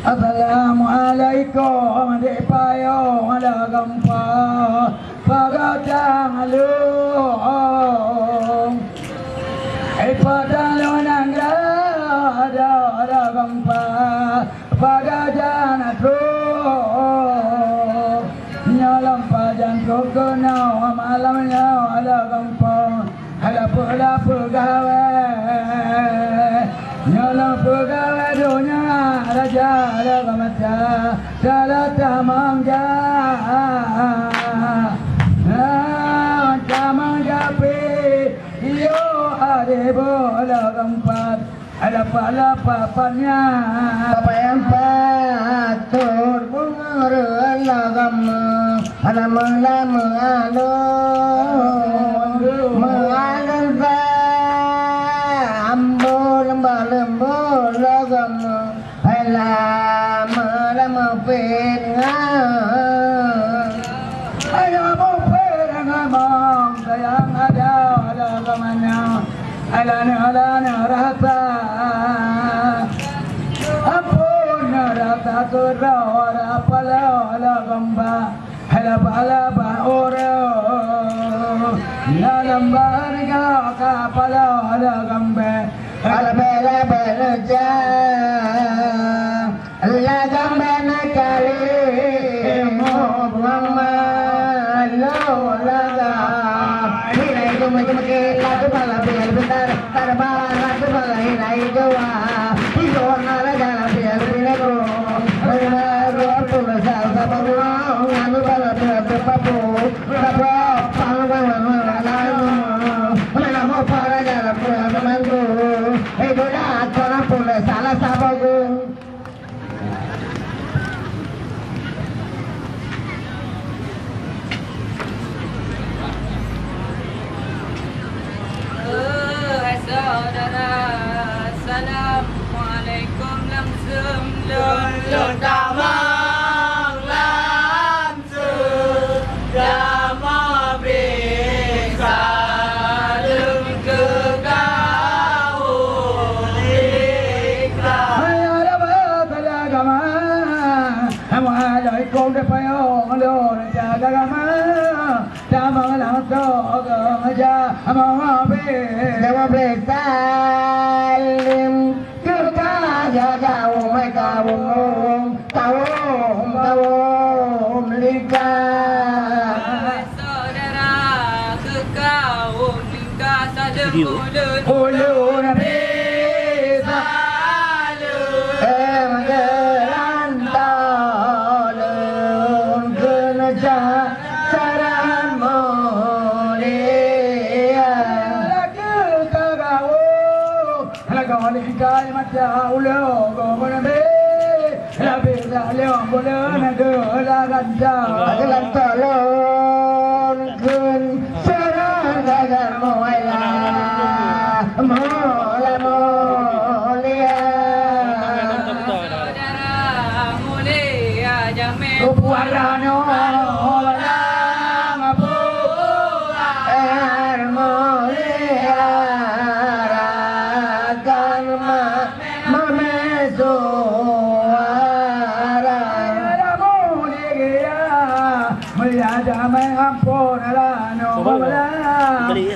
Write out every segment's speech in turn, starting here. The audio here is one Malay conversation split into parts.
Assalamualaikum adik payo ada gempa pagadang alung padang lonang ada gempa pagadang alung nyalam padang kokonau malamnya ada gempa ada pula pegawai nyalam pegawai dunia raja ada gamata salah tamangga tamangga pe yo ada bola gempat ada pala papanya apa yang patut bunga lagam ada melama alo mengalir ambo lembar lagam lama pengang ayo mau pengang sayang ada kemana alana rasa ampun rasa kerawara pala gamba halaba oro nalambar ga kapala gambe alabela belaja Allah gambe nakali mo mama lo laga ini itu macam lagu bala biar bentar terbang lagu bala ini doa itu nara jalan biar binego baru pulang sama pulang anu bala biar papu papu pangang mana mau para jalan biar temanku itu dah orang pulang salah sabaku. Saudara, assalamualaikum langsung lon damang langsung damang bisa lem ke kau ikhlas. Ayah bala gama, assalamualaikum depayo lon jaga gama, damang langsung aja mau salim kau mereka kau lika saudara ke kau lika saja ulun bisa mengerantau kerja saran mulia kau likai macam ulo kau berbe lebih dalam bulan negara raja dalam talon kun serang dalam mulia mulia saudara mulia jamin puarano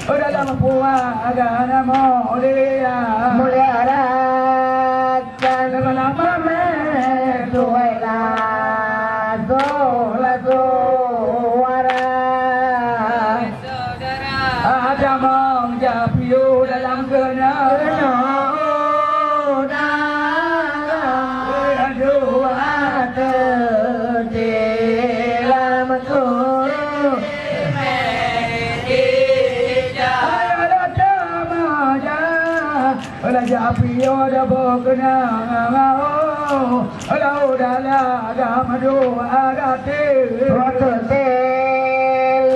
dalam puaga mulia mulia rakan nama mesuela sola suara saudara ada mengjapio dalam kenal Japio da bokna ngao lau dala da madu agate rote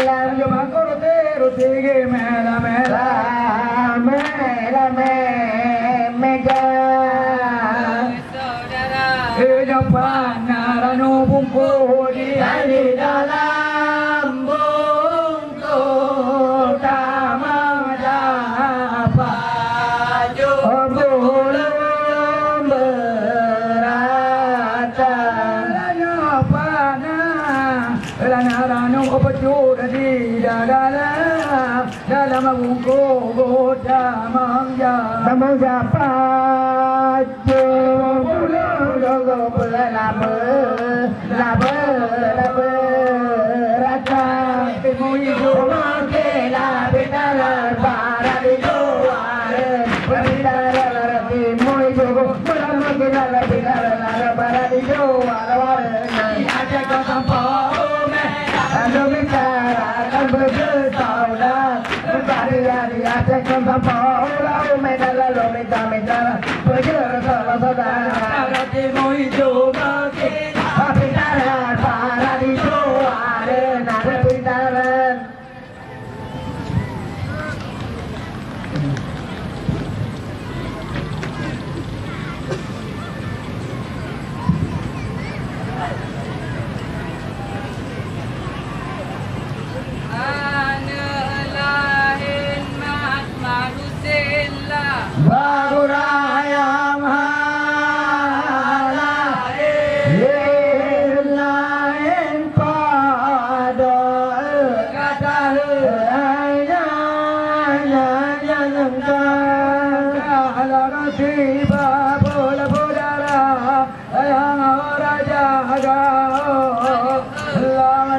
la yo makorote rote ge mela mega saudara yo panarano bungku di dalam bungku tamada apa dalam mengungkuk damang siapa pulang dogo pulang laba rasa timu itu makelah binalar para di luar binalar timu itu pulang makelah binalar para di luar ada kau sampau Ando bicara akan bergetaulah Berpari-hari ada kau sampau Lau medala lo minta bergetaulah saudara Kalau timu itu makin binalar para di luar Nada binalar Bagurayam hala lain pada kata kalau tiba bola yang raja lama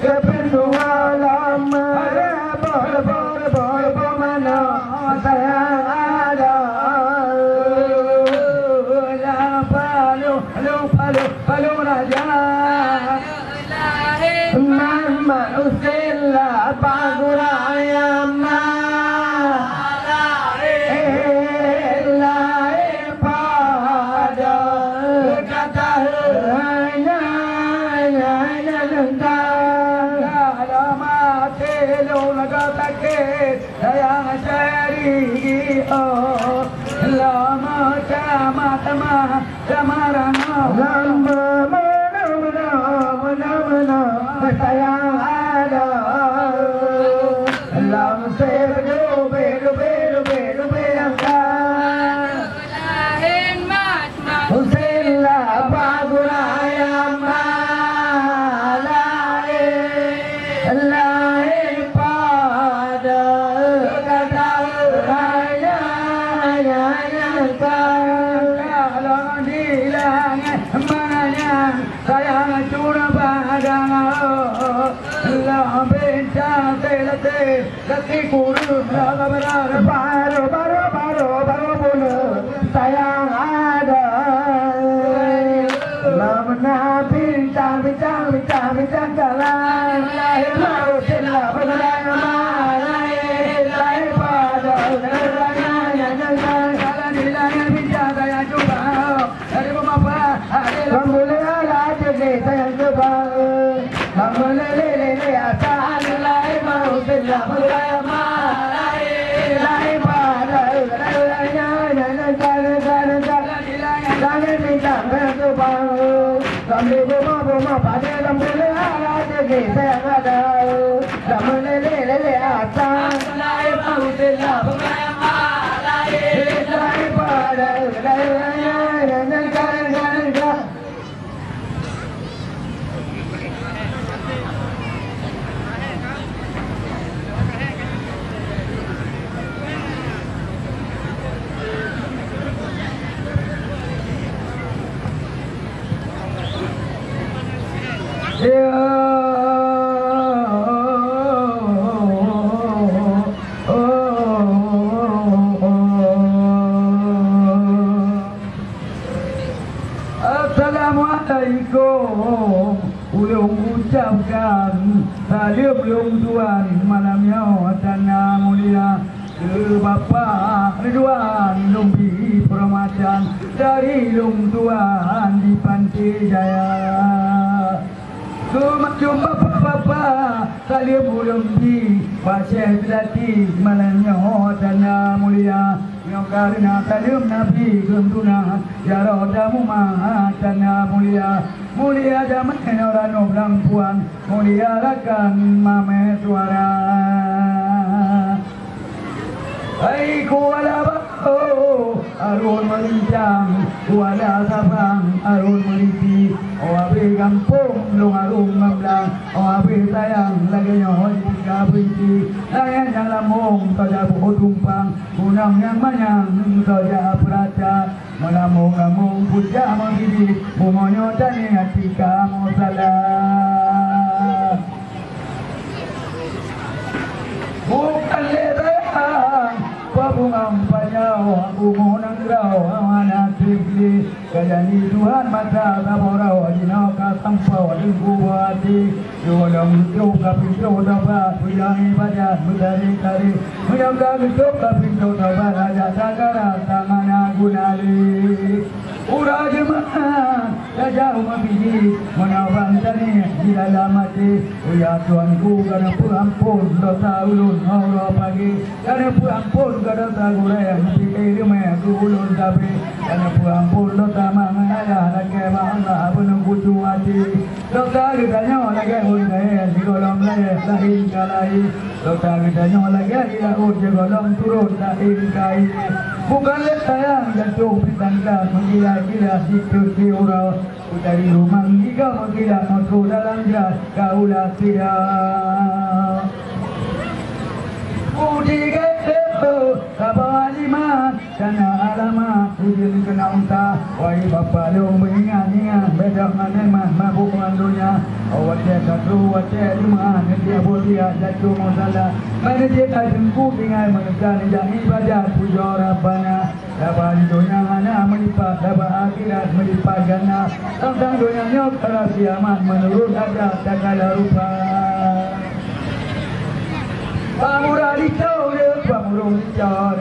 ke pintu alam sayang ada palu raja mama usila bagurayam lain pada kata sayang seri lama tamarana sayang ada lama sebedu bedu lain usila bagurayam lain pada kata kalau di langit mana sayang curah padang bintang telate kaki kurus baru bulu sayang ada lama bintang jalan lahir mau sila berlayan lahir pada jalan di langit bintang sayang coba dari mama alhamdulillah jadi sayang coba alhamdulillah asal lahir mau sila berlayan lahir pada jalan bintang coba sambil buma pada alhamdulillah jadi sayang ada alhamdulillah asal lahir mau sila berlayan lahir pada Assalamualaikum. Ulung ucapkan salam tuan malamnya dana mulia ke Bapa Ridwan Lumbi Permatan dari Lung Tuan di Pantai Jaya. Jumpa Bapa salam Lumbi Pak Seudati malamnya dana mulia yang karena salam Nabi gembuna jarodamu dana mulia zaman orang perempuan mulia rakan mame suara hai kuala bau arun melincang kuala sabang arun meliti awabe di kampung lunga-lunga membelang habis sayang lagi nyohon tiga biji layan yang lamung saja buku tumpang gunang yang manyang saja peracat melamung-lamung puja menggidi bumonyo tani hati kamu salah bukan lerang pabungang panyaw bungo ng graw anak tigli kajani Tuhan mata taborao ajinaw katampaw aling buwati yulang yup kapinto dapat puyang ibadat mudari-tari puyang gagitop kapinto dapat aja sagara tangan gunali ura jemaah jauh mabiji menawang tani di dalam hati ya Tuhanku karena purampun dosa ulun Allah pagi karena purampun karena dosa gurayang di rumah ulun tapi karena purampun dosa mangala lagi Allah penunggu hati dosa kitanya lagi ulun di kolom lahir kalai dosa kitanya lagi dia di kolom turun lahir kai bukan sayang jantung pitangga menggila-gila di urau dari rumah jika menggila masuk dalam jelas kaulah tidak Budi ketepu kabar lima karena alamat ujung kena unta wahai bapa lu mengingat-ingat bedak maneman mabuk mandunya awak satu awak lima dia boleh jatuh masalah mana dia jengku dengan menekan yang ibadat puja Rabbana dapat dunia mana melipat dapat akhirat melipat jannah tentang dunia nyok pada kiamat menurut adat segala rupa Pamurah dicau dia, pamurung dicau